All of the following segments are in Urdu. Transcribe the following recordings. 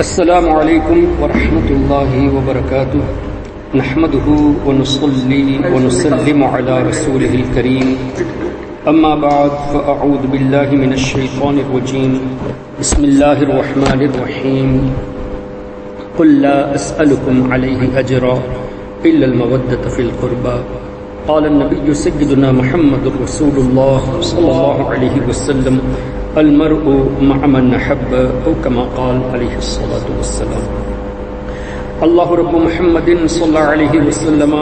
السلام علیکم ورحمۃ اللہ وبرکاتہ نحمده ونصلي ونسلم على رسوله الكريم اما بعد فاعوذ باللہ من الشیطان الرجیم بسم اللہ الرحمن الرحیم قل لا اسألكم علیہ اجرا الا المودة في القربى قال النبی سیدنا محمد رسول اللہ صلی اللہ علیہ وسلم المرء مع من احب او كما قال علیہ الصلاة والسلام اللہ رب محمد صلی اللہ علیہ وسلم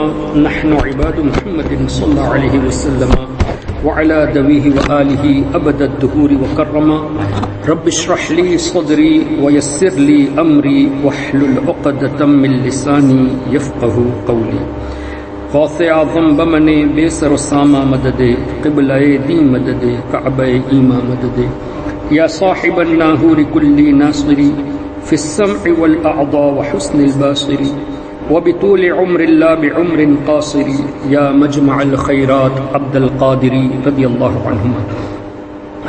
نحن عباد محمد صلی اللہ علیہ وسلم وعلى ذويه وآله أبد الدهور وكرما رب اشرح لي صدري ويسر لي أمري واحلل عقدة من لساني يفقه قولي غوث اعظم بمن بے سر و ساما مدد قبلہ دین مدد کعبہ ایما مدد یا صاحب الناہور کلی ناصری فی السمع والاعضاء وحسن الباصر وبطول عمر لا بعمر قاصر یا مجمع الخیرات عبد القادری رضی اللہ عنہما۔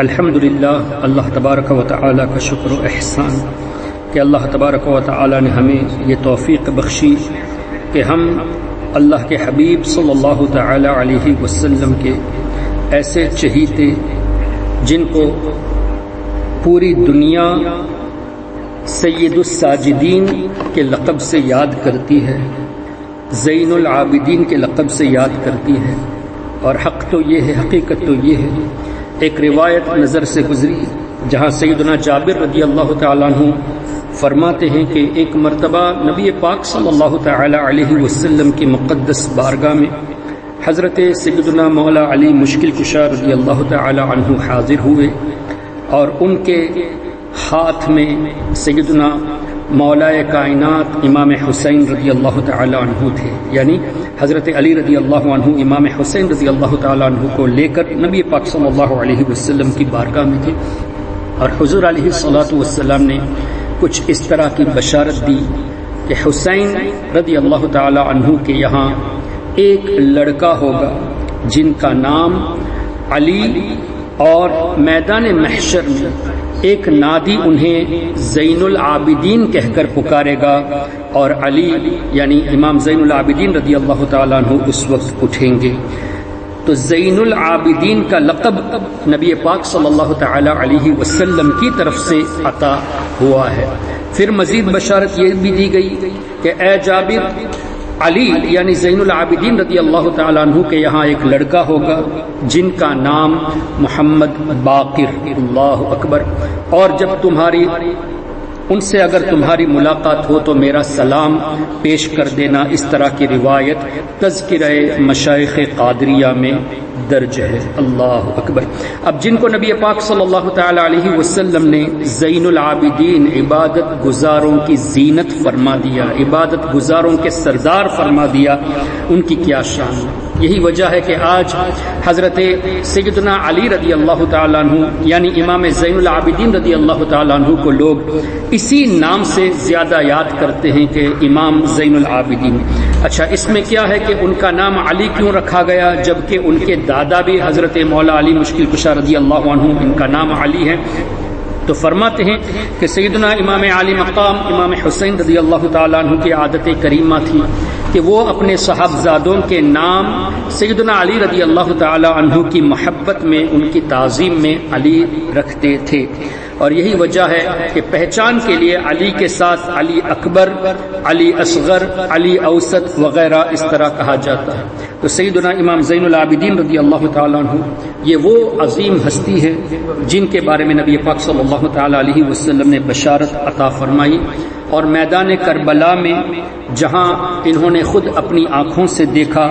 الحمدللہ، اللہ تبارک و تعالی کا شکر و احسان کہ اللہ تبارک و تعالی نے ہمیں یہ توفیق بخشی کہ ہم اللہ کے حبیب صلی اللہ تعالی علیہ وسلم کے ایسے چہیتے جن کو پوری دنیا سید الساجدین کے لقب سے یاد کرتی ہے، زین العابدین کے لقب سے یاد کرتی ہے، اور حق تو یہ ہے، حقیقت تو یہ ہے۔ ایک روایت نظر سے گزری جہاں سیدنا جابر رضی اللہ تعالیٰ عنہ فرماتے ہیں کہ ایک مرتبہ نبی پاک صلی اللہ تعالی علیہ وسلم کی مقدس بارگاہ میں حضرت سیدنا مولا علی مشکل کشا رضی اللہ تعالی عنہ حاضر ہوئے، اور ان کے ہاتھ میں سیدنا مولا کائنات امام حسین رضی اللہ تعالی عنہ تھے، یعنی حضرت علی رضی اللہ عنہ امام حسین رضی اللہ تعالی عنہ کو لے کر نبی پاک صلی اللہ علیہ وسلم کی بارگاہ میں تھے، اور حضور علیہ الصلاۃ والسلام نے کچھ اس طرح کی بشارت دی کہ حسین رضی اللہ تعالی عنہ کے یہاں ایک لڑکا ہوگا جن کا نام علی، اور میدان محشر میں ایک نادی انہیں زین العابدین کہہ کر پکارے گا، اور علی یعنی امام زین العابدین رضی اللہ تعالیٰ عنہ اس وقت اٹھیں گے۔ تو زین العابدین کا لقب نبی پاک صلی اللہ تعالی علیہ وسلم کی طرف سے عطا ہوا ہے۔ پھر مزید بشارت یہ بھی دی گئی کہ اے جابر، علی یعنی زین العابدین رضی اللہ تعالیٰ عنہ کے یہاں ایک لڑکا ہوگا جن کا نام محمد باقر، اللہ اکبر، اور جب ان سے اگر تمہاری ملاقات ہو تو میرا سلام پیش کر دینا۔ اس طرح کی روایت تذکرہ مشائخ قادریہ میں درج ہے، اللہ اکبر۔ اب جن کو نبی پاک صلی اللہ تعالی علیہ وسلم نے زین العابدین، عبادت گزاروں کی زینت فرما دیا، عبادت گزاروں کے سردار فرما دیا، ان کی کیا شان۔ یہی وجہ ہے کہ آج حضرت سیدنا علی رضی اللہ تعالیٰ عنہ یعنی امام زین العابدین رضی اللہ تعالیٰ عنہ کو لوگ اسی نام سے زیادہ یاد کرتے ہیں کہ امام زین العابدین۔ اچھا، اس میں کیا ہے کہ ان کا نام علی کیوں رکھا گیا جبکہ ان کے دادا بھی حضرت مولا علی مشکل کشا رضی اللہ عنہ ان کا نام علی ہے؟ تو فرماتے ہیں کہ سیدنا امام علی مقام امام حسین رضی اللہ تعالیٰ عنہ کی عادت کریمہ تھی کہ وہ اپنے صاحبزادوں کے نام سیدنا علی رضی اللہ تعالیٰ عنہ کی محبت میں، ان کی تعظیم میں علی رکھتے تھے، اور یہی وجہ ہے کہ پہچان کے لیے علی کے ساتھ علی اکبر، علی اصغر، علی اوسط وغیرہ اس طرح کہا جاتا ہے۔ تو سیدنا امام زین العابدین رضی اللہ تعالیٰ عنہ یہ وہ عظیم ہستی ہے جن کے بارے میں نبی پاک صلی اللہ تعالیٰ علیہ وسلم نے بشارت عطا فرمائی، اور میدان کربلا میں جہاں انہوں نے خود اپنی آنکھوں سے دیکھا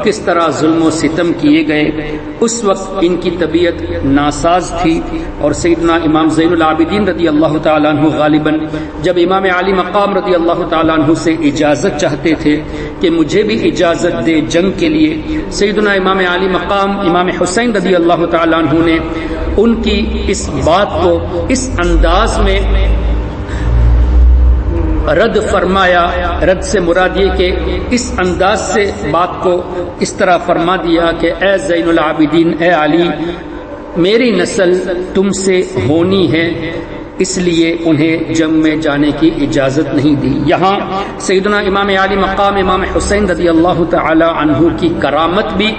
کس طرح ظلم و ستم کیے گئے، اس وقت ان کی طبیعت ناساز تھی، اور سیدنا امام زین العابدین رضی اللہ تعالیٰ عنہ غالباً جب امام علی مقام رضی اللہ تعالیٰ عنہ سے اجازت چاہتے تھے کہ مجھے بھی اجازت دے جنگ کے لیے، سیدنا امام علی مقام امام حسین رضی اللہ تعالیٰ عنہ نے ان کی اس بات کو اس انداز میں رد فرمایا۔ رد سے مراد یہ کہ اس انداز سے بات کو اس طرح فرما دیا کہ اے زین العابدین، اے علی، میری نسل تم سے ہونی ہے، اس لیے انہیں جنگ میں جانے کی اجازت نہیں دی۔ یہاں سیدنا امام عالی مقام امام حسین رضی اللہ تعالی عنہ کی کرامت بھی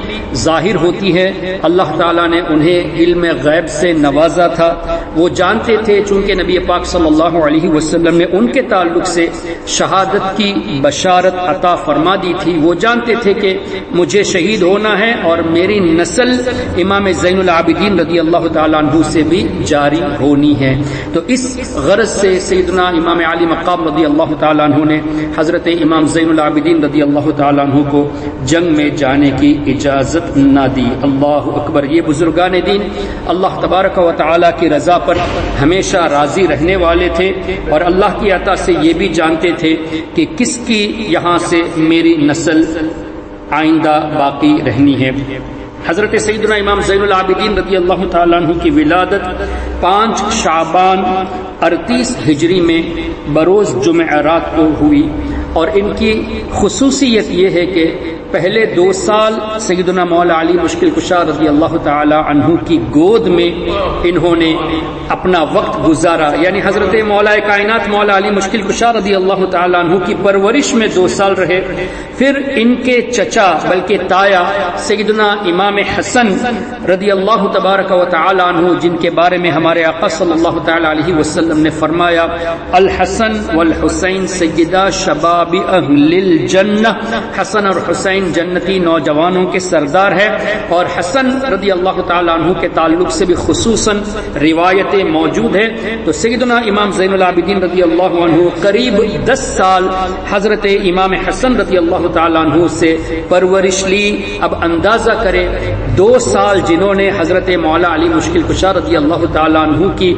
ظاہر ہوتی ہے۔ اللہ تعالیٰ نے انہیں علم غیب سے نوازا تھا، وہ جانتے تھے چونکہ نبی پاک صلی اللہ علیہ وسلم نے ان کے تعلق سے شہادت کی بشارت عطا فرما دی تھی، وہ جانتے تھے کہ مجھے شہید ہونا ہے اور میری نسل امام زین العابدین رضی اللہ تعالیٰ عنہ سے بھی جاری ہونی ہے۔ تو اس غرض سے سیدنا امام علی مقام رضی اللہ تعالیٰ عنہ نے حضرت امام زین العابدین رضی اللہ تعالیٰ عنہ کو جنگ میں جانے کی اجازت نہ دی۔ اللہ اکبر! یہ بزرگان دین اللہ تبارک و تعالیٰ کی رضا پر ہمیشہ راضی رہنے والے تھے، اور اللہ کی عطا سے یہ بھی جانتے تھے کہ کس کی یہاں سے میری نسل آئندہ باقی رہنی ہے۔ حضرت سیدنا امام زین العابدین رضی اللہ تعالیٰ عنہ کی ولادت 5 شعبان 38 ہجری میں بروز جمعرات کو ہوئی، اور ان کی خصوصیت یہ ہے کہ پہلے 2 سال سیدنا مولا علی مشکل کشا رضی اللہ تعالی عنہ کی گود میں انہوں نے اپنا وقت گزارا، یعنی حضرت مولا کائنات مولا علی مشکل کشا رضی اللہ تعالی عنہ کی پرورش میں 2 سال رہے۔ پھر ان کے چچا بلکہ تایا سیدنا امام حسن رضی اللہ تبارک و تعالی عنہ، جن کے بارے میں ہمارے آقا صلی اللہ تعالی علیہ وسلم نے فرمایا الحسن والحسین سیدہ شباب اہل الجنہ، حسن اور حسین جنتی نوجوانوں کے سردار ہے، اور حسن رضی اللہ تعالیٰ عنہ کے تعلق سے بھی خصوصاً روایتیں موجود ہیں۔ تو سیدنا امام زین العابدین رضی اللہ عنہ قریب 10 سال حضرت امام حسن رضی اللہ تعالیٰ عنہ سے پرورش لی۔ اب اندازہ کریں 2 سال جنہوں نے حضرت مولا علی مشکل کشا رضی اللہ تعالیٰ عنہ کی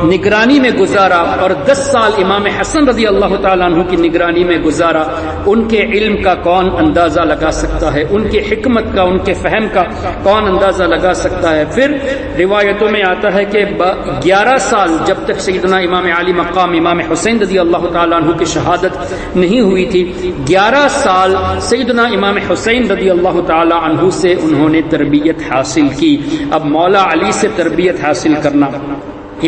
نگرانی میں گزارا، اور 10 سال امام حسن رضی اللہ تعالیٰ عنہ کی نگرانی میں گزارا، ان کے علم کا کون اندازہ لگا سکتا ہے، ان کی حکمت کا، ان کے فہم کا کون اندازہ لگا سکتا ہے۔ پھر روایتوں میں آتا ہے کہ 11 سال جب تک سیدنا امام علی مقام امام حسین رضی اللہ تعالیٰ عنہ کی شہادت نہیں ہوئی تھی، 11 سال سیدنا امام حسین رضی اللہ تعالیٰ عنہ سے انہوں نے تربیت حاصل کی۔ اب مولا علی سے تربیت حاصل کرنا،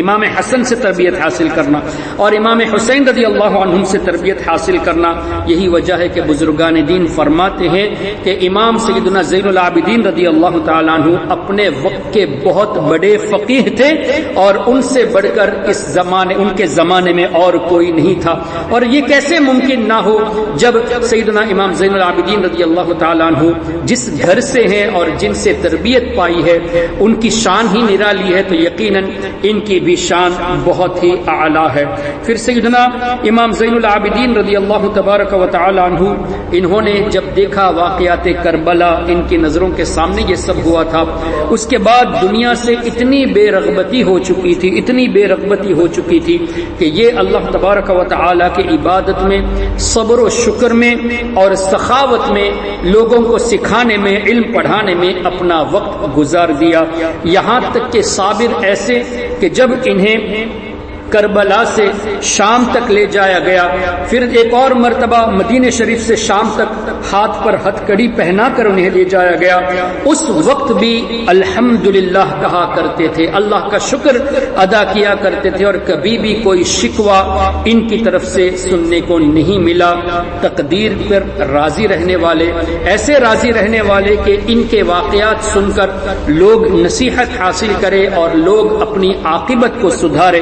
امام حسن سے تربیت حاصل کرنا اور امام حسین رضی اللہ عنہ سے تربیت حاصل کرنا، یہی وجہ ہے کہ بزرگان دین فرماتے ہیں کہ امام سیدنا زین العابدین رضی اللہ تعالیٰ عنہ اپنے وقت کے بہت بڑے فقیہ تھے، اور ان سے بڑھ کر اس زمانے ان کے زمانے میں اور کوئی نہیں تھا۔ اور یہ کیسے ممکن نہ ہو جب سیدنا امام زین العابدین رضی اللہ تعالیٰ عنہ جس گھر سے ہیں اور جن سے تربیت پائی ہے ان کی شان ہی نرالی ہے، تو یقیناً ان کی بھی شان بہت ہی اعلیٰ ہے۔ پھر سیدنا امام زین العابدین رضی اللہ تبارک و تعالی عنہ، انہوں نے جب دیکھا واقعات کربلا، ان کی نظروں کے سامنے یہ سب ہوا تھا، اس کے بعد دنیا سے اتنی بے رغبتی ہو چکی تھی، اتنی بے رغبتی ہو چکی تھی کہ یہ اللہ تبارک و تعالی کی عبادت میں، صبر و شکر میں اور سخاوت میں، لوگوں کو سکھانے میں، علم پڑھانے میں اپنا وقت گزار دیا، یہاں تک کہ صابر ایسے کہ جب انہیں کربلا سے شام تک لے جایا گیا، پھر ایک اور مرتبہ مدینہ شریف سے شام تک ہاتھ پر ہتھ کڑی پہنا کر انہیں لے جایا گیا، اس وقت بھی الحمدللہ کہا کرتے تھے، اللہ کا شکر ادا کیا کرتے تھے، اور کبھی بھی کوئی شکوہ ان کی طرف سے سننے کو نہیں ملا۔ تقدیر پر راضی رہنے والے، ایسے راضی رہنے والے کہ ان کے واقعات سن کر لوگ نصیحت حاصل کرے اور لوگ اپنی عاقبت کو سدھارے۔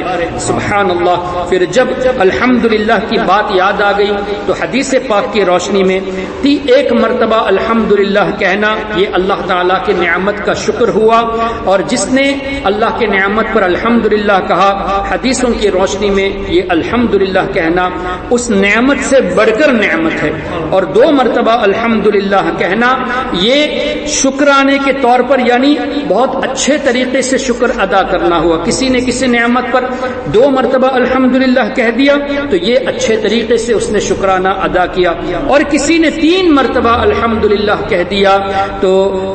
سبحان اللہ۔ پھر جب الحمدللہ کی بات یاد آ گئی تو حدیث پاک کی روشنی میں ایک مرتبہ الحمدللہ کہنا یہ اللہ تعالیٰ کی نعمت کا شکر ہوا، اور جس نے اللہ کے نعمت پر الحمدللہ کہا، حدیثوں کی روشنی میں یہ الحمدللہ کہنا اس نعمت سے بڑھ کر نعمت ہے، اور 2 مرتبہ الحمدللہ کہنا یہ شکرانے کے طور پر، یعنی بہت اچھے طریقے سے شکر ادا کرنا ہوا۔ کسی نے کسی نعمت پر 2 مرتبہ الحمدللہ کہہ دیا تو یہ اچھے طریقے سے اس نے شکرانہ ادا کیا، اور کسی نے 3 مرتبہ الحمدللہ کہہ دیا تو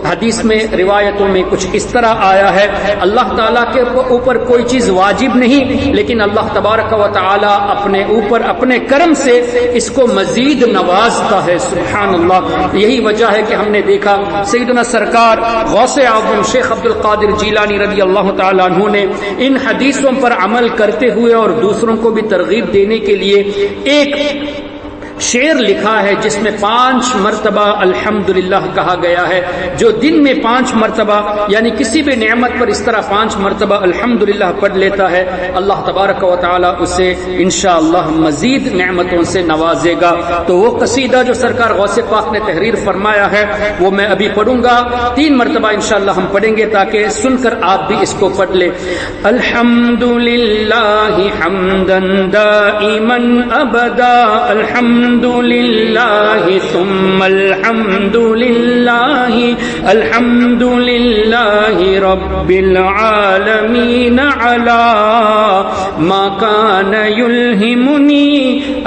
حدیث میں روایتوں میں کچھ اس طرح آیا ہے، اللہ تعالیٰ کے اوپر کوئی چیز واجب نہیں، لیکن اللہ تبارک و تعالیٰ اپنے اوپر اپنے کرم سے اس کو مزید نوازتا ہے، سبحان اللہ۔ یہی وجہ ہے کہ ہم نے دیکھا سیدنا سرکار غوث اعظم شیخ عبد القادر جیلانی رضی اللہ تعالیٰ عنہ نے ان حدیثوں پر عمل کرتے ہوئے اور دوسروں کو بھی ترغیب دینے کے لیے ایک شعر لکھا ہے جس میں 5 مرتبہ الحمدللہ کہا گیا ہے۔ جو دن میں 5 مرتبہ یعنی کسی بھی نعمت پر اس طرح 5 مرتبہ الحمدللہ پڑھ لیتا ہے، اللہ تبارک و تعالی اسے انشاءاللہ مزید نعمتوں سے نوازے گا۔ تو وہ قصیدہ جو سرکار غوث پاک نے تحریر فرمایا ہے وہ میں ابھی پڑھوں گا، 3 مرتبہ انشاءاللہ ہم پڑھیں گے تاکہ سن کر آپ بھی اس کو پڑھ لیں۔ الحمدللہ حمدا دائما ابدا، الحمد للہ ثم الحمد للہ، الحمد للہ رب العالمین علی ما کان یلہمنی،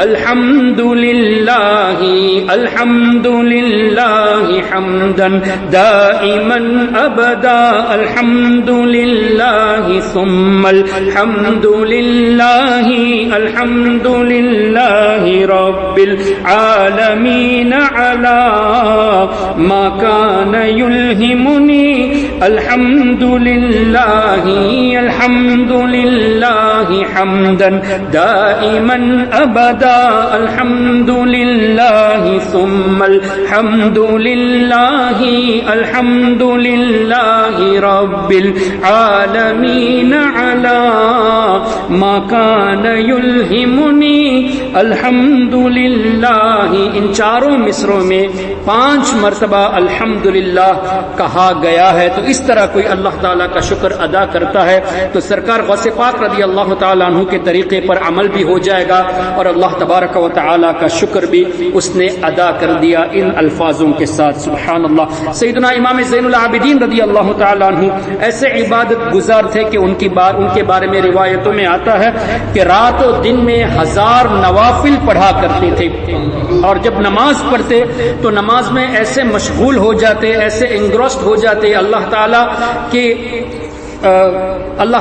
الحمد للہ الحمد للہ حمدا دائما ابدا، الحمد للہ ثم الحمد للہ، الحمد للہ رب العالمین علی ما کان یلہمنی، الحمد للہ الحمد للہ حمدا دائما ابدا، الحمد للہ ثم الحمد للہ، الحمد للہ رب العالمین علی ما کان یلہمنی، الحمد للہ۔ ان چاروں مصروں میں 5 مرتبہ الحمدللہ کہا گیا ہے۔ تو اس طرح کوئی اللہ تعالیٰ کا شکر ادا کرتا ہے تو سرکار غوث پاک رضی اللہ تعالیٰ عنہ کے طریقے پر عمل بھی ہو جائے گا اور اللہ تبارک و تعالیٰ کا شکر بھی اس نے ادا کر دیا ان الفاظوں کے ساتھ، سبحان اللہ۔ سیدنا امام زین العابدین رضی اللہ تعالیٰ عنہ ایسے عبادت گزار تھے کہ ان کے بارے میں روایتوں میں آتا ہے کہ رات و دن میں 1000 نوافل پڑھا کرتے تھے، اور جب نماز پڑھتے تو نماز میں ایسے مشغول ہو جاتے، ایسے انگرسڈ ہو جاتے اللہ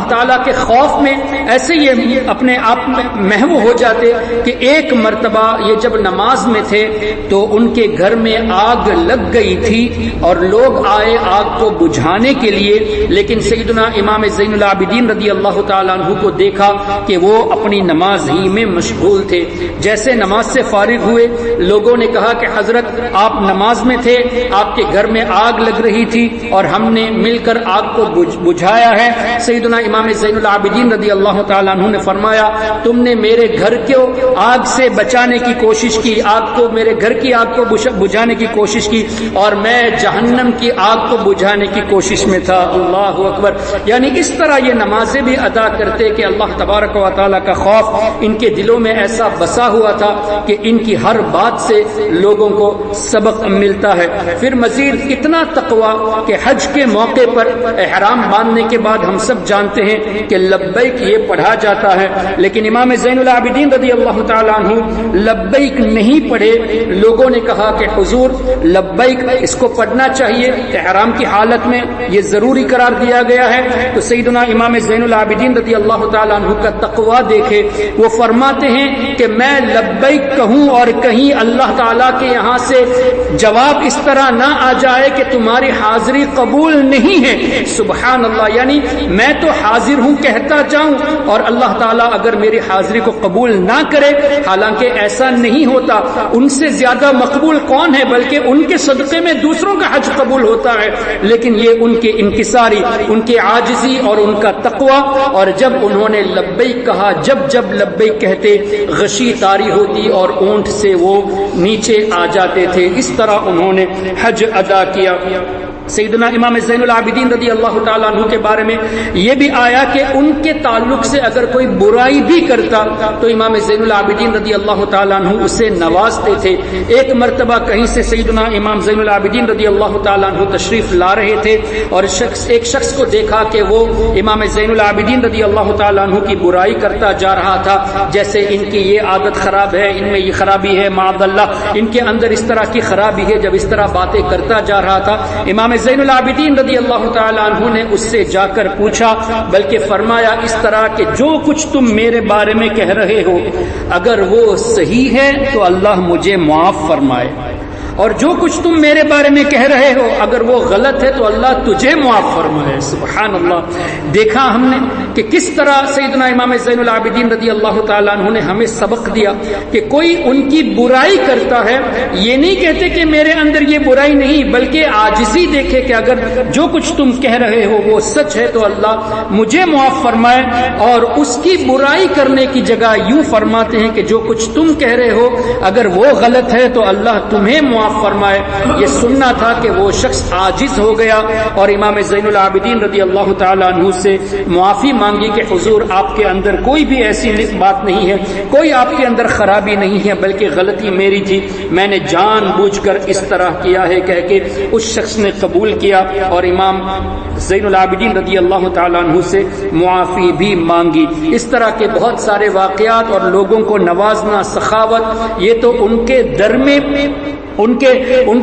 تعالیٰ کے خوف میں، ایسے یہ اپنے آپ میں محو ہو جاتے کہ ایک مرتبہ یہ جب نماز میں تھے تو ان کے گھر میں آگ لگ گئی تھی اور لوگ آئے آگ کو بجھانے کے لیے، لیکن سیدنا امام زین العابدین رضی اللہ تعالیٰ عنہ کو دیکھا کہ وہ اپنی نماز ہی میں مشغول تھے۔ جیسے نماز سے فارغ ہوئے لوگوں نے کہا کہ حضرت آپ نماز میں تھے، آپ کے گھر میں آگ لگ رہی تھی اور ہم نے مل کر آگ کو بجھایا ہے۔ سیدنا امام زین العابدین رضی اللہ تعالیٰ عنہ نے فرمایا تم نے میرے گھر کو آگ سے بچانے کی کوشش کی، میرے گھر کی آگ کو بجھانے کی کوشش کی، اور میں جہنم کی آگ کو بجھانے کی کوشش میں تھا۔ اللہ اکبر۔ یعنی اس طرح یہ نمازیں بھی ادا کرتے کہ اللہ تبارک و تعالیٰ کا خوف ان کے دلوں میں ایسا بسا ہوا تھا کہ ان کی ہر بات سے لوگوں کو سبق ملتا ہے۔ پھر مزید اتنا تقوی کہ حج کے موقع پر احرام باندھنے کے بعد ہم سب جانتے ہیں کہ لبیک یہ پڑھا جاتا ہے، لیکن امام زین العابدین رضی اللہ تعالیٰ عنہ لبیک نہیں پڑھے۔ لوگوں نے کہا کہ حضور لبیک اس کو پڑھنا چاہیے، احرام کی حالت میں یہ ضروری قرار دیا گیا ہے۔ تو سیدنا امام زین العابدین رضی اللہ تعالیٰ عنہ کا تقوی دیکھے، وہ فرماتے ہیں کہ میں لبیک کہوں اور کہیں اللہ تعالیٰ کے یہاں سے جواب اس طرح نہ آ جائے کہ تمہاری حاضری قبول نہیں ہے، سبحان اللہ۔ یعنی میں تو حاضر ہوں کہتا جاؤں اور اللہ تعالیٰ اگر میری حاضری کو قبول نہ کرے، حالانکہ ایسا نہیں ہوتا، ان سے زیادہ مقبول کون ہے، بلکہ ان کے صدقے میں دوسروں کا حج قبول ہوتا ہے، لیکن یہ ان کے انکساری، ان کے عاجزی اور ان کا تقوی۔ اور جب انہوں نے لبیک کہا، جب لبیک کہتے غشی طاری ہوتی اور اونٹ سے وہ نیچے آ جاتے تھے۔ اس طرح انہوں نے حج ادا کیا۔ سیدنا امام زین العابدین رضی اللہ تعالیٰ عنہ کے بارے میں یہ بھی آیا کہ ان کے تعلق سے اگر کوئی برائی بھی کرتا تو امام زین العابدین رضی اللہ تعالیٰ عنہ اسے نوازتے تھے۔ ایک مرتبہ کہیں سے سیدنا امام زین العابدین رضی اللہ تعالیٰ عنہ تشریف لا رہے تھے اور ایک شخص کو دیکھا کہ وہ امام زین العابدین رضی اللہ تعالیٰ عنہ کی برائی کرتا جا رہا تھا، جیسے ان کی یہ عادت خراب ہے، ان میں یہ خرابی ہے، معاذ اللہ ان کے اندر اس طرح کی خرابی ہے۔ جب اس طرح باتیں کرتا جا رہا تھا، امام زین العابدین رضی اللہ تعالیٰ عنہ نے اس سے جا کر پوچھا، بلکہ فرمایا اس طرح کہ جو کچھ تم میرے بارے میں کہہ رہے ہو اگر وہ صحیح ہے تو اللہ مجھے معاف فرمائے، اور جو کچھ تم میرے بارے میں کہہ رہے ہو اگر وہ غلط ہے تو اللہ تجھے معاف فرمائے۔ سبحان اللہ۔ دیکھا ہم نے کہ کس طرح سیدنا امام زین العابدین رضی اللہ تعالیٰ عنہ نے ہمیں سبق دیا کہ کوئی ان کی برائی کرتا ہے، یہ نہیں کہتے کہ میرے اندر یہ برائی نہیں، بلکہ عاجزی دیکھے کہ اگر جو کچھ تم کہہ رہے ہو وہ سچ ہے تو اللہ مجھے معاف فرمائے، اور اس کی برائی کرنے کی جگہ یوں فرماتے ہیں کہ جو کچھ تم کہہ رہے ہو اگر وہ غلط ہے تو اللہ تمہیں معاف فرمائے۔ یہ سننا تھا کہ وہ شخص عاجز ہو گیا اور امام زین العابدین رضی اللہ تعالیٰ عنہ سے معافی مانگی کہ حضور آپ کے اندر کوئی بھی ایسی بات نہیں ہے، کوئی آپ کے اندر خرابی نہیں ہے، بلکہ غلطی میری تھی، میں نے جان بوجھ کر اس طرح کیا ہے، کہہ کے اس شخص نے قبول کیا اور امام زین العابدین رضی اللہ تعالیٰ عنہ سے معافی بھی مانگی۔ اس طرح کے بہت سارے واقعات اور لوگوں کو نوازنا، سخاوت، یہ تو ان کے در میں ان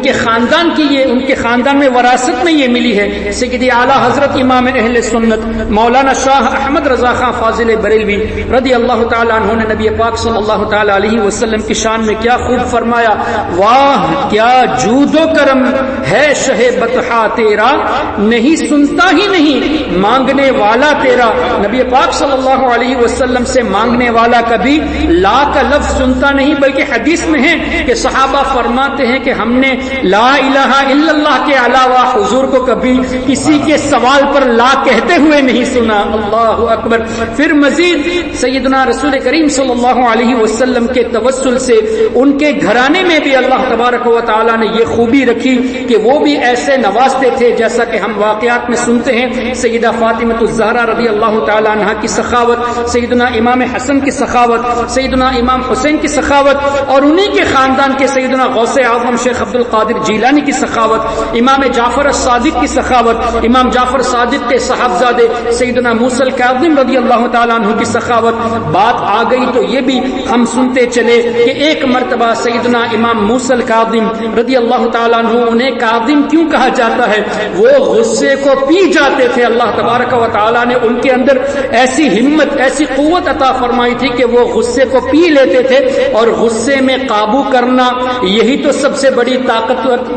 کے خاندان کی ان کے خاندان میں وراثت میں یہ ملی ہے۔ سیدی اعلیٰ حضرت امام اہل سنت مولانا شاہ احمد رضا خان فاضل بریلوی رضی اللہ تعالیٰ عنہ نے نبی پاک صلی اللہ تعالیٰ علیہ وسلم کی شان میں کیا خوب فرمایا، واہ کیا جود و کرم ہے شہ بطحا تیرا، نہیں سنتا ہی نہیں مانگنے والا تیرا۔ نبی پاک صلی اللہ علیہ وسلم سے مانگنے والا کبھی لا کا لفظ سنتا نہیں، بلکہ حدیث میں ہے کہ صحابہ فرماتے ہیں کہ ہم نے لا الہ الا اللہ کے علاوہ حضور کو کبھی کسی کے سوال پر لا کہتے ہوئے نہیں سنا۔ اللہ اکبر۔ پھر مزید سیدنا رسول کریم صلی اللہ علیہ وسلم کے توسل سے ان کے گھرانے میں بھی اللہ تبارک و تعالی نے یہ خوبی رکھی کہ وہ بھی ایسے نوازتے تھے، جیسا کہ ہم واقعات میں سنتے ہیں سیدہ فاطمہ الزہرا رضی اللہ تعالی عنہا کی سخاوت، سیدنا امام حسن کی سخاوت، سیدنا امام حسین کی سخاوت، اور انہی کے خاندان کے سیدنا غوث اعظم شیخ عبد القادر جیلانی کی سخاوت، امام جعفر الصادق کی سخاوت، امام جعفر صادق کے صاحبزادے سیدنا موسی الکاظم رضی اللہ تعالیٰ عنہ کی سخاوت۔ بات آ گئی تو یہ بھی ہم سنتے چلے کہ ایک مرتبہ سیدنا امام موسی الکاظم رضی اللہ تعالیٰ عنہ، انہیں کاظم کیوں کہا جاتا ہے، وہ غصے کو پی جاتے تھے۔ اللہ تبارک و تعالیٰ نے ان کے اندر ایسی ہمت، ایسی قوت عطا فرمائی تھی کہ وہ غصے کو پی لیتے تھے، اور غصے میں قابو کرنا یہی تو سب سے بڑی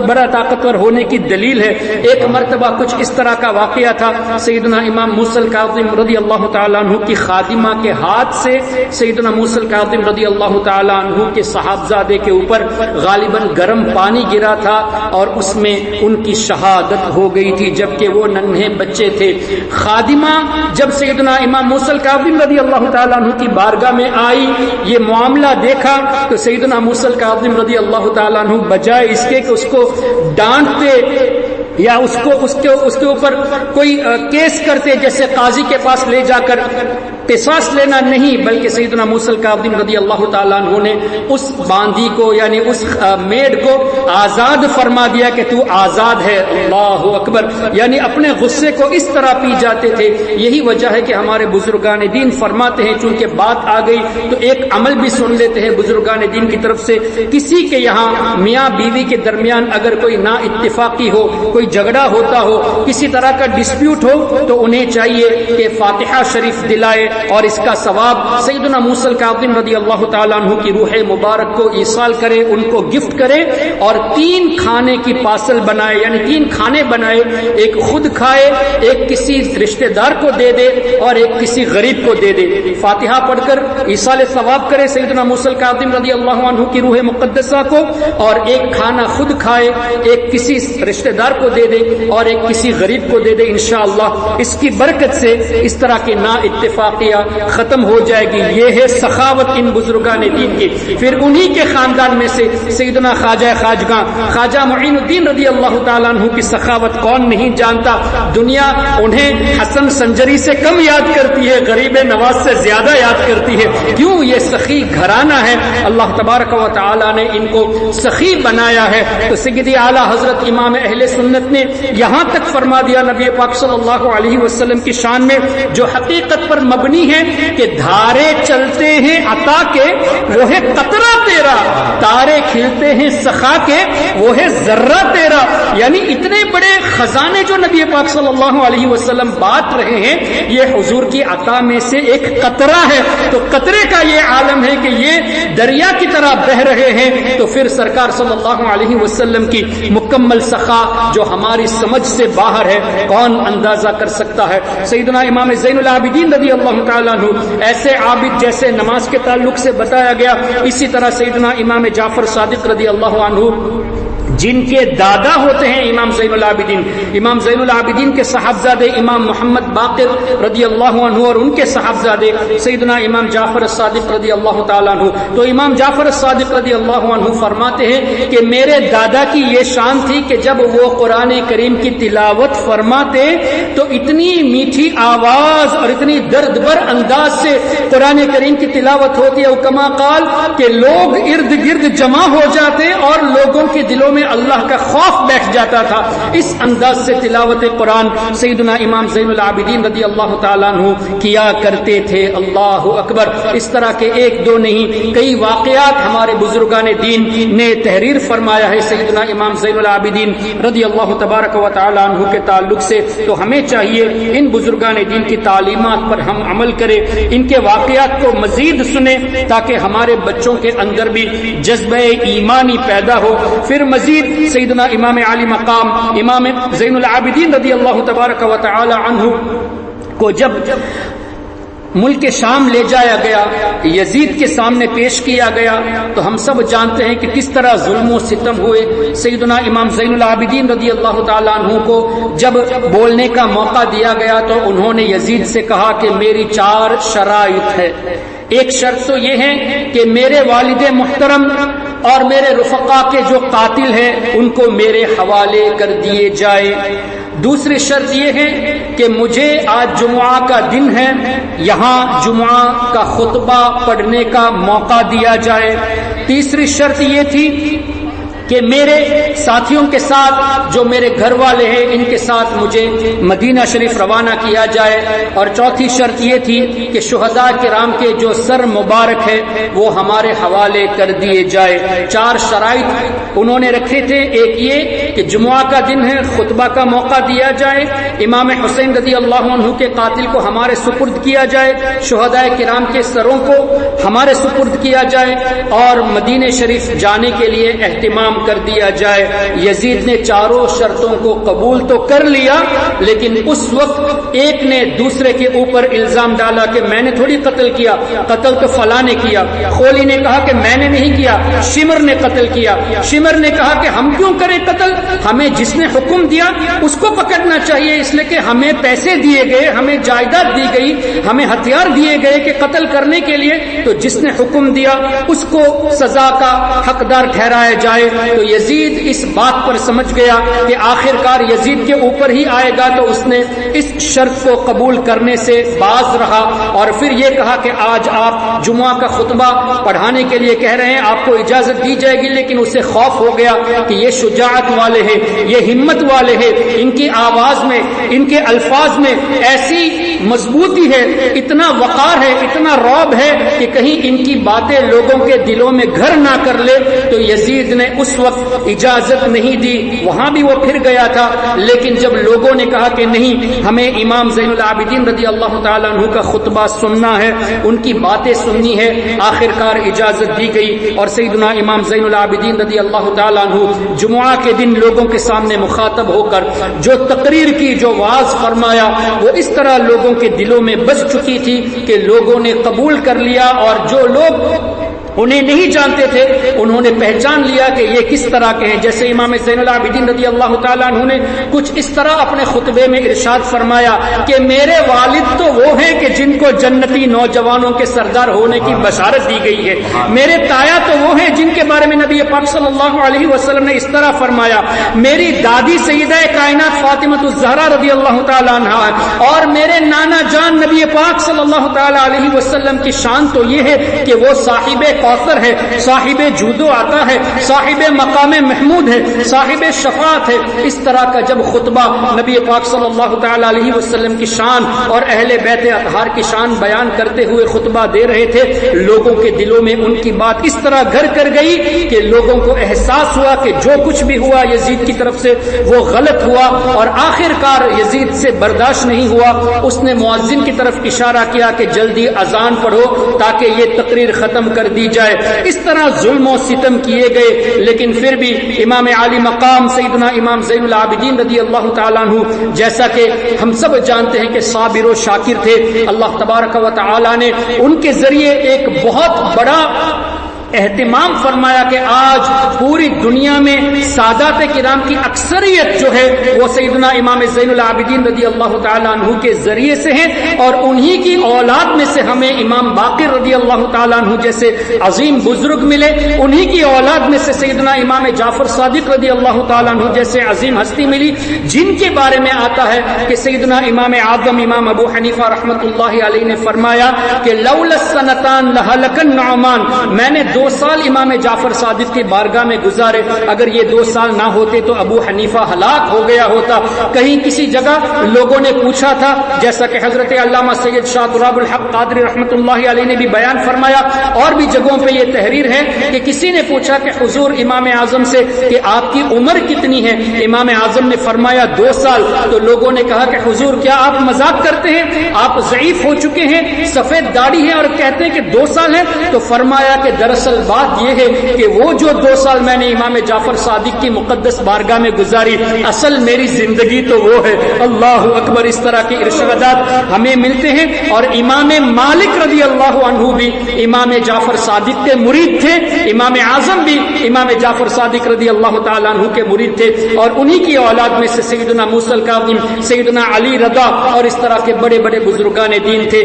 بڑا طاقتور ہونے کی دلیل ہے۔ ایک مرتبہ کچھ اس طرح کا واقعہ تھا، سیدنا امام موسی الکاظم رضی اللہ تعالیٰ عنہ کی خادمہ کے ہاتھ سے سیدنا موسی الکاظم رضی اللہ تعالیٰ عنہ کے صاحبزادے کے اوپر غالباً گرم پانی گرا تھا اور اس میں ان کی شہادت ہو گئی تھی، جبکہ وہ ننھے بچے تھے۔ خادمہ جب سیدنا امام موسی الکاظم رضی اللہ تعالیٰ عنہ کی بارگاہ میں آئی، یہ معاملہ دیکھا تو سیدنا موسی الکاظم رضی اللہ تعالیٰ عنہ بجائے اس کے کہ اس کو ڈانٹتے یا اس کے اوپر کوئی کیس کرتے، جیسے قاضی کے پاس لے جا کر قصاص لینا، نہیں، بلکہ سیدنا موسی الکاظم رضی اللہ تعالیٰ عنہ نے اس باندی کو یعنی اس میڈ کو آزاد فرما دیا کہ تو آزاد ہے۔ اللہ اکبر۔ یعنی اپنے غصے کو اس طرح پی جاتے تھے۔ یہی وجہ ہے کہ ہمارے بزرگان دین فرماتے ہیں، چونکہ بات آ گئی تو ایک عمل بھی سن لیتے ہیں بزرگان دین کی طرف سے، کسی کے یہاں میاں بیوی کے درمیان اگر کوئی نا اتفاقی ہو، کوئی جھگڑا ہوتا ہو، کسی طرح کا ڈسپیوٹ ہو، تو انہیں چاہیے کہ فاتحہ شریف دلائے اور اس کا ثواب سیدنا موسی الکاظم رضی اللہ تعالیٰ عنہ کی روح مبارک کو ایصال کرے، ان کو گفٹ کرے، اور 3 کھانے کی پارسل بنائے، یعنی 3 کھانے بنائے، ایک خود کھائے، ایک کسی رشتہ دار کو دے دے اور ایک کسی غریب کو دے دے۔ فاتحہ پڑھ کر ایصال ثواب کرے سیدنا موسی الکاظم رضی اللہ عنہ کی روح مقدسہ کو، اور ایک کھانا خود کھائے، ایک کسی رشتہ دار کو دے دے اور ایک کسی غریب کو دے دے۔ انشاءاللہ اس کی برکت سے اس طرح کے نا اتفاقی کیا ختم ہو جائے گی. یہ ہے سخاوت ان بزرگان دین کی. پھر انہی کے خاندان میں سے سیدنا خواجہ خواجگاں خواجہ معین الدین رضی اللہ تعالیٰ عنہ کی سخاوت کون نہیں جانتا. دنیا انہیں حسن سنجری سے کم یاد کرتی ہے, غریب نواز سے زیادہ یاد کرتی ہے. کیوں؟ یہ سخی گھرانہ ہے. اللہ تبارک و تعالیٰ نے ان کو سخی بنایا ہے. تو سیدی اعلیٰ حضرت امام اہل سنت نے یہاں تک فرما دیا نبی پاک صلی اللہ علیہ وسلم کی شان میں, جو حقیقت پر مبنی ہے کہ دھارے چلتے ہیں عطا کے وہ ہے قطرہ تیرا, تارے کھلتے ہیں سخا کے وہ ہے ذرہ تیرا. یعنی اتنے بڑے خزانے جو نبی پاک صلی اللہ علیہ وسلم بات رہے ہیں, یہ حضور کی عطا میں سے ایک قطرہ ہے. تو قطرے کا یہ عالم ہے کہ یہ دریا کی طرح بہ رہے ہیں. تو پھر سرکار صلی اللہ علیہ وسلم کی مکمل سخا جو ہماری سمجھ سے باہر ہے, کون اندازہ کر سکتا ہے. سیدنا امام زین العابدین رضی اللہ تعالیٰ عنہ ایسے عابد جیسے نماز کے تعلق سے بتایا گیا, اسی طرح سیدنا امام جعفر صادق رضی اللہ عنہ جن کے دادا ہوتے ہیں امام زین العابدین, امام زین العابدین کے صاحبزادے امام محمد باقر رضی اللہ عنہ اور ان کے صاحبزادے سیدنا امام جعفر الصادق رضی اللہ تعالیٰ عنہ. تو امام جعفر الصادق رضی اللہ عنہ فرماتے ہیں کہ میرے دادا کی یہ شان تھی کہ جب وہ قرآن کریم کی تلاوت فرماتے تو اتنی میٹھی آواز اور اتنی درد بر انداز سے قرآن کریم کی تلاوت ہوتی ہے, کما قال کہ لوگ ارد گرد جمع ہو جاتے اور لوگوں کے دلوں میں اللہ کا خوف بیٹھ جاتا تھا. اس انداز سے تلاوت قرآن سیدنا امام زین العابدین رضی اللہ تعالیٰ عنہ کیا کرتے تھے. اللہ اکبر. اس طرح کے ایک دو نہیں, کئی واقعات ہمارے بزرگان دین نے تحریر فرمایا ہے سیدنا امام زین العابدین رضی اللہ تبارک و تعالیٰ عنہ کے تعلق سے. تو ہمیں چاہیے ان بزرگان دین کی تعلیمات پر ہم عمل کریں, ان کے واقعات کو مزید سنیں تاکہ ہمارے بچوں کے اندر بھی جذبہ ایمانی پیدا ہو. پھر مزید سیدنا امام علی مقام امام زین العابدین رضی اللہ تبارک و تعالی عنہ کو جب ملک شام لے جایا گیا, یزید کے سامنے پیش کیا گیا, تو ہم سب جانتے ہیں کہ کس طرح ظلم و ستم ہوئے. سیدنا امام زین العابدین رضی اللہ تعالیٰ عنہ کو جب بولنے کا موقع دیا گیا تو انہوں نے یزید سے کہا کہ میری 4 شرائط ہے. ایک شرط تو یہ ہے کہ میرے والد محترم اور میرے رفقا کے جو قاتل ہیں ان کو میرے حوالے کر دیے جائے. دوسری شرط یہ ہے کہ مجھے آج جمعہ کا دن ہے, یہاں جمعہ کا خطبہ پڑھنے کا موقع دیا جائے. تیسری شرط یہ تھی کہ میرے ساتھیوں کے ساتھ جو میرے گھر والے ہیں ان کے ساتھ مجھے مدینہ شریف روانہ کیا جائے. اور چوتھی شرط یہ تھی کہ شہداء کرام کے جو سر مبارک ہے وہ ہمارے حوالے کر دیے جائے. 4 شرائط انہوں نے رکھے تھے. ایک یہ کہ جمعہ کا دن ہے, خطبہ کا موقع دیا جائے, امام حسین رضی اللہ عنہ کے قاتل کو ہمارے سپرد کیا جائے, شہداء کرام کے سروں کو ہمارے سپرد کیا جائے, اور مدینہ شریف جانے کے لیے اہتمام کر دیا جائے. یزید نے 4 شرطوں کو قبول تو کر لیا, لیکن اس وقت ایک نے دوسرے کے اوپر الزام ڈالا کہ میں نے تھوڑی قتل کیا, قتل تو فلاں نے کیا. خولی نے کہا کہ میں نے نہیں کیا, شمر نے قتل کیا. شمر نے کہا کہ ہم کیوں کریں قتل, ہمیں جس نے حکم دیا اس کو پکڑنا چاہیے, اس لیے کہ ہمیں پیسے دیے گئے, ہمیں جائیداد دی گئی, ہمیں ہتھیار دیے گئے کہ قتل کرنے کے لیے, تو جس نے حکم دیا اس کو سزا کا حقدار ٹھہرایا جائے. تو یزید اس بات پر سمجھ گیا کہ آخر کار یزید کے اوپر ہی آئے گا, تو اس نے اس شرط کو قبول کرنے سے باز رہا, اور پھر یہ کہا کہ آج آپ جمعہ کا خطبہ پڑھانے کے لیے کہہ رہے ہیں, آپ کو اجازت دی جائے گی. لیکن اسے خوف ہو گیا کہ یہ شجاعت والے ہیں, یہ ہمت والے ہیں, ان کی آواز میں, ان کے الفاظ میں ایسی مضبوطی ہے, اتنا وقار ہے, اتنا رعب ہے کہ کہیں ان کی باتیں لوگوں کے دلوں میں گھر نہ کر لے. تو یزید نے اس وقت اجازت نہیں دی. وہاں بھی وہ پھر گیا تھا, لیکن جب لوگوں نے کہا کہ نہیں, ہمیں امام زین العابدین رضی اللہ تعالیٰ عنہ کا خطبہ سننا ہے, ان کی باتیں سننی ہے, آخر کار اجازت دی گئی. اور سیدنا امام زین العابدین رضی اللہ تعالیٰ عنہ جمعہ کے دن لوگوں کے سامنے مخاطب ہو کر جو تقریر کی, جو واعظ فرمایا, وہ اس طرح لوگوں کے دلوں میں بس چکی تھی کہ لوگوں نے قبول کر لیا. اور جو لوگ انہیں نہیں جانتے تھے، انہوں نے پہچان لیا کہ یہ کس طرح کے ہیں۔ جیسے امام زین العابدین رضی اللہ تعالیٰ عنہ نے کچھ اس طرح اپنے خطبے میں ارشاد فرمایا کہ میرے والد تو وہ ہیں کہ جن کو جنتی نوجوانوں کے سردار ہونے کی بشارت دی گئی ہے، میرے تایا تو وہ ہیں جن کے بارے میں نبی پاک صلی اللہ علیہ وسلم نے اس طرح فرمایا، میری دادی سیدہ کائنات فاطمہ الزہرا رضی اللہ تعالیٰ عنہ ہے، اور میرے نانا جان نبی پاک صلی اللہ تعالیٰ علیہ وسلم کی شان تو یہ ہے کہ وہ صاحب کوثر ہے، صاحب جود و عطا ہے، صاحب مقام محمود ہے، صاحب شفاعت ہے۔ اس طرح کا جب خطبہ نبی پاک صلی اللہ تعالیٰ علیہ وسلم کی شان اور اہل بیت اطہار کی شان بیان کرتے ہوئے خطبہ دے رہے تھے، لوگوں کے دلوں میں ان کی بات اس طرح گھر کر گئی کہ لوگوں کو احساس ہوا کہ جو کچھ بھی ہوا یزید کی طرف سے وہ غلط ہوا، اور آخر کار یزید سے برداشت نہیں ہوا، اس نے مؤذن کی طرف اشارہ کیا کہ جلدی اذان پڑھو تاکہ یہ تقریر ختم کر دی جائے۔ اس طرح ظلم و ستم کیے گئے، لیکن پھر بھی امام عالی مقام سیدنا امام زین العابدین رضی اللہ تعالیٰ عنہ، جیسا کہ ہم سب جانتے ہیں کہ صابر و شاکر تھے، اللہ تبارک و تعالیٰ نے ان کے ذریعے ایک بہت بڑا اہتمام فرمایا کہ آج پوری دنیا میں سادات کرام کی اکثریت جو ہے وہ سیدنا امام زین العابدین رضی اللہ تعالیٰ عنہ کے ذریعے سے ہیں، اور انہی کی اولاد میں سے ہمیں امام باقر رضی اللہ تعالیٰ عنہ جیسے عظیم بزرگ ملے، انہی کی اولاد میں سے سیدنا امام جعفر صادق رضی اللہ تعالیٰ عنہ جیسے عظیم ہستی ملی، جن کے بارے میں آتا ہے کہ سیدنا امام اعظم امام ابو حنیفہ رحمۃ اللہ علیہ نے فرمایا کہ لولا السنتان لہلک النعمان، میں نے 2 سال امام جعفر صادق کی بارگاہ میں گزارے، اگر یہ 2 سال نہ ہوتے تو ابو حنیفہ ہلاک ہو گیا ہوتا۔ کہیں کسی جگہ لوگوں نے پوچھا تھا، جیسا کہ حضرت علامہ سید شاہ تراب الحق قادری رحمۃ اللہ علیہ نے بھی بیان فرمایا، اور بھی جگہوں پہ یہ تحریر ہے کہ کسی نے پوچھا کہ حضور امام اعظم سے کہ آپ کی عمر کتنی ہے؟ امام اعظم نے فرمایا 2 سال۔ تو لوگوں نے کہا کہ حضور کیا آپ مذاق کرتے ہیں؟ آپ ضعیف ہو چکے ہیں، سفید داڑھی ہے، اور کہتے ہیں کہ 2 سال ہے؟ تو فرمایا کہ دراصل بات یہ ہے کہ وہ جو 2 سال میں نے امام جعفر صادق کی مقدس بارگاہ میں گزاری، اصل میری زندگی تو وہ ہے۔ اللہ اکبر! اس طرح کے ارشادات ہمیں ملتے ہیں، اور امام مالک رضی اللہ عنہ بھی امام جعفر صادق کے مرید تھے، امام اعظم بھی امام جعفر صادق رضی اللہ تعالیٰ عنہ کے مرید تھے، اور انہی کی اولاد میں سے سیدنا موسیٰ الکاظم، سیدنا علی رضا اور اس طرح کے بڑے بڑے بزرگان دین تھے۔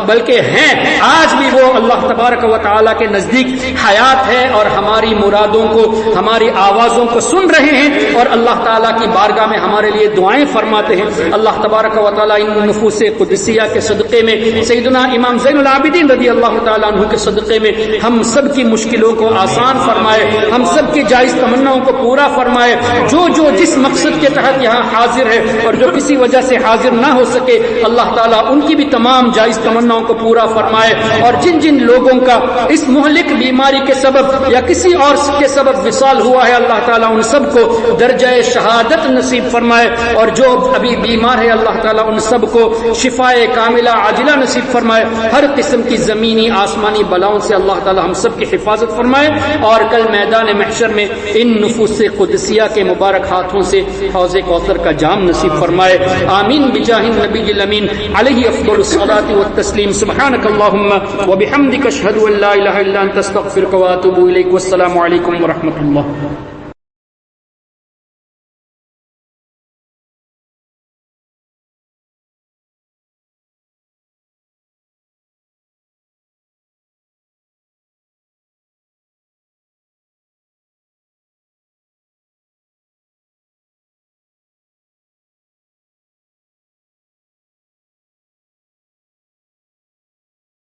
بلکہ ہیں آج بھی وہ اللہ تبارک و تعالیٰ کے نزدیک حیات ہے، اور ہماری مرادوں کو، ہماری آوازوں کو سن رہے ہیں، اور اللہ تعالیٰ کی بارگاہ میں ہمارے لیے دعائیں فرماتے ہیں۔ اللہ تبارک و تعالیٰ ان نفوس قدسیہ کے صدقے میں، سیدنا امام زین العابدین رضی اللہ تعالیٰ عنہ کے صدقے میں ہم سب کی مشکلوں کو آسان فرمائے، ہم سب کی جائز تمناؤں کو پورا فرمائے۔ جو جس مقصد کے تحت یہاں حاضر ہے اور جو کسی وجہ سے حاضر نہ ہو سکے، اللہ تعالیٰ ان کی بھی تمام جائز تمناؤں کو پورا فرمائے، اور جن لوگوں کا اس مہلک بیماری کے سبب یا کسی اور کے سبب وصال ہوا ہے، اللہ تعالیٰ ان سب کو درجہ شہادت نصیب فرمائے، اور جو ابھی بیمار ہے اللہ تعالیٰ ان سب کو شفائے کاملہ عاجلہ نصیب فرمائے، ہر قسم کی زمینی آسمانی بلاؤں سے اللہ تعالیٰ ہم سب کی حفاظت فرمائے، اور کل میدان محشر میں ان نفوس قدسیہ کے مبارک ہاتھوں سے حوض کوثر کا جام نصیب فرمائے۔ آمین بجاہ النبی الامین علیہ افضل الصلاۃ والتسلیم۔ سبحانک اللہم وبحمدک اشہد ان لا الہ الا انت استغفرک واتوب الیک۔ والسلام علیکم ورحمۃ اللہ۔